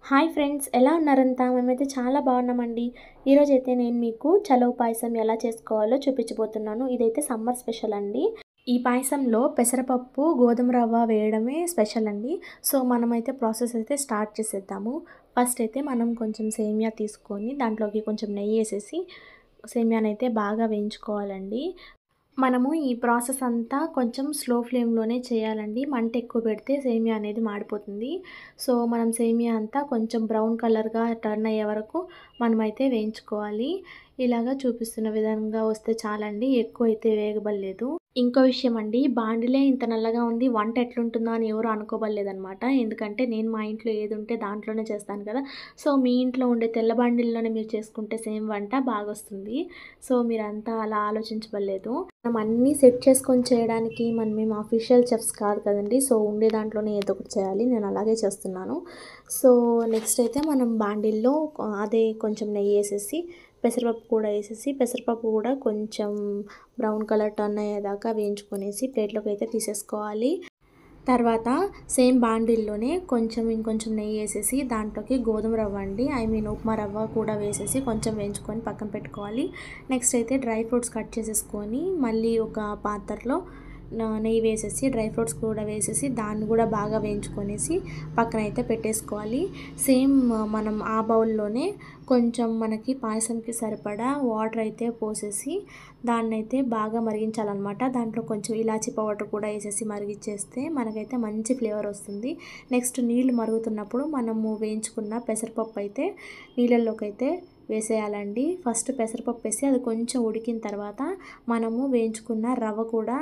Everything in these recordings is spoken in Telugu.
హాయ్ ఫ్రెండ్స్, ఎలా ఉన్నారంతా? మేమైతే చాలా బాగున్నామండి. ఈరోజైతే నేను మీకు చలవ పాయసం ఎలా చేసుకోవాలో చూపించబోతున్నాను. ఇదైతే సమ్మర్ స్పెషల్ అండి. ఈ పాయసంలో పెసరపప్పు, గోధుమ రవ్వ వేయడమే స్పెషల్ అండి. సో మనమైతే ప్రాసెస్ అయితే స్టార్ట్ చేసేద్దాము. ఫస్ట్ అయితే మనం కొంచెం సేమియా తీసుకొని దాంట్లోకి కొంచెం నెయ్యి వేసేసి సేమియానైతే బాగా వేయించుకోవాలండి. మనము ఈ ప్రాసెస్ అంతా కొంచెం స్లో ఫ్లేమ్‌లోనే చేయాలండి. మంట ఎక్కువ పెడితే సేమియా అనేది మాడిపోతుంది. సో, మనం సేమియా అంతా కొంచెం బ్రౌన్ కలర్‌గా టర్న్ అయ్యే వరకు మనమైతే వేయించుకోవాలి. ఇలాగా చూపిస్తున్న విధంగా వస్తే చాలండి. ఎక్కువైతే వేగబల్లేదు. ఇంకో విషయం అండి, బాండిలే ఇంత నల్లగా ఉంది, వంట ఎట్లుంటుందో అని ఎవరు అనుకోబల్లేదనమాట. ఎందుకంటే నేను మా ఇంట్లో ఏదుంటే దాంట్లోనే చేస్తాను కదా! సో, మీ ఇంట్లో ఉండే తెల్ల బాండిల్లోనే మీరు చేసుకుంటే సేమ్ వంట బాగొస్తుంది. సో, మీరంతా అలా ఆలోచించబల్లేదు. మనం అన్నీ సెట్ చేసుకొని చేయడానికి మనమేం అఫీషియల్ చెఫ్స్ కాదు కదండీ. సో, ఉండే దాంట్లోనే ఏదో ఒకటి చేయాలి. నేను అలాగే చేస్తున్నాను. సో, నెక్స్ట్ అయితే మనం బాండిల్లో అదే కొంచెం నెయ్యేసేసి, పెసరపప్పు కూడా ఏసేసి, పెసరపప్పు కూడా కొంచెం బ్రౌన్ కలర్ టర్న్ అయ్యేదాకా వేయించుకొనేసి ప్లేట్లోకి అయితే తీసేసుకోవాలి. తర్వాత సేమ్ బాండిల్లోనే ఇంకొంచెం నెయ్యి వేసేసి దాంట్లోకి గోధుమ రవ్వ అండి, ఉప్మా రవ్వ కూడా వేసేసి కొంచెం వేయించుకొని పక్కన పెట్టుకోవాలి. నెక్స్ట్ అయితే డ్రై ఫ్రూట్స్ కట్ చేసేసుకొని మళ్ళీ ఒక పాత్రలో నెయ్యి వేసేసి డ్రై ఫ్రూట్స్ కూడా వేసేసి దాన్ని కూడా బాగా వేయించుకొనేసి పక్కన అయితే పెట్టేసుకోవాలి. సేమ్ మనం ఆ బౌల్లోనే కొంచెం మనకి పాయసంకి సరిపడా వాటర్ అయితే పోసేసి దాన్నైతే బాగా మరిగించాలన్నమాట. దాంట్లో కొంచెం ఇలాచీ పౌడర్ కూడా వేసేసి మరిగించేస్తే మనకైతే మంచి ఫ్లేవర్ వస్తుంది. నెక్స్ట్ నీళ్లు మరుగుతున్నప్పుడు మనము వేయించుకున్న పెసరపప్పు అయితే నీళ్ళల్లోకి అయితే వేసేయాలండి. ఫస్ట్ పెసరపప్పు వేసి అది కొంచెం ఉడికిన తర్వాత మనము వేయించుకున్న రవ్వ కూడా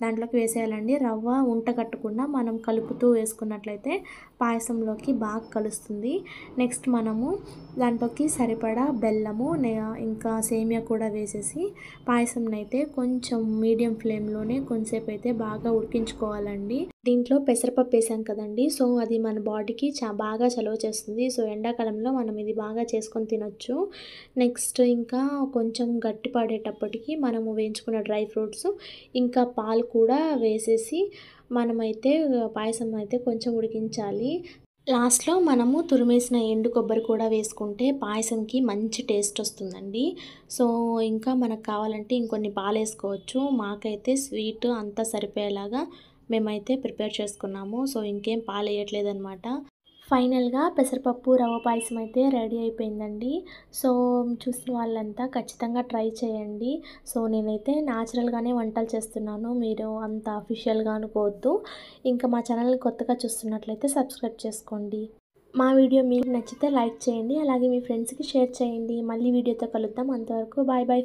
దాంట్లోకి వేసేయాలండి. రవ్వ ఉంట కట్టకుండా మనం కలుపుతూ వేసుకున్నట్లయితే పాయసంలోకి బాగా కలుస్తుంది. నెక్స్ట్ మనము దాంట్లోకి సరిపడా బెల్లము ఇంకా సేమియా కూడా వేసేసి పాయసంని అయితే కొంచెం మీడియం ఫ్లేమ్లోనే కొంచెంసేపు అయితే బాగా ఉడికించుకోవాలండి. దీంట్లో పెసరపప్పు వేసాం కదండి. సో అది మన బాడీకి బాగా చలువ చేస్తుంది. సో ఎండాకాలంలో మనం ఇది బాగా చేసుకొని తినొచ్చు. నెక్స్ట్ ఇంకా కొంచెం గట్టి పడేటప్పటికి మనము వేయించుకున్న డ్రై ఫ్రూట్స్ ఇంకా పాలు కూడా వేసేసి మనమైతే పాయసం అయితే కొంచెం ఉడికించాలి. లాస్ట్లో మనము తురిమేసిన ఎండు కొబ్బరి కూడా వేసుకుంటే పాయసంకి మంచి టేస్ట్ వస్తుందండి. సో ఇంకా మనకు కావాలంటే ఇంకొన్ని పాలు వేసుకోవచ్చు. మాకైతే స్వీట్ అంతా సరిపోయేలాగా మేమైతే ప్రిపేర్ చేసుకున్నాము. సో ఇంకేం పాలు వేయట్లేదనమాట. ఫైనల్గా పెసరపప్పు రవ్వ పాయసం అయితే రెడీ అయిపోయిందండి. సో చూసిన వాళ్ళంతా ఖచ్చితంగా ట్రై చేయండి. సో నేనైతే న్యాచురల్గానే వంటలు చేస్తున్నాను, మీరు అంత అఫీషియల్గా అనుకోవద్దు. ఇంకా మా ఛానల్ని కొత్తగా చూస్తున్నట్లయితే సబ్స్క్రైబ్ చేసుకోండి. మా వీడియో మీకు నచ్చితే లైక్ చేయండి, అలాగే మీ ఫ్రెండ్స్కి షేర్ చేయండి. మళ్ళీ వీడియోతో కలుద్దాం. అంతవరకు బాయ్ బాయ్ ఫ్రెండ్స్.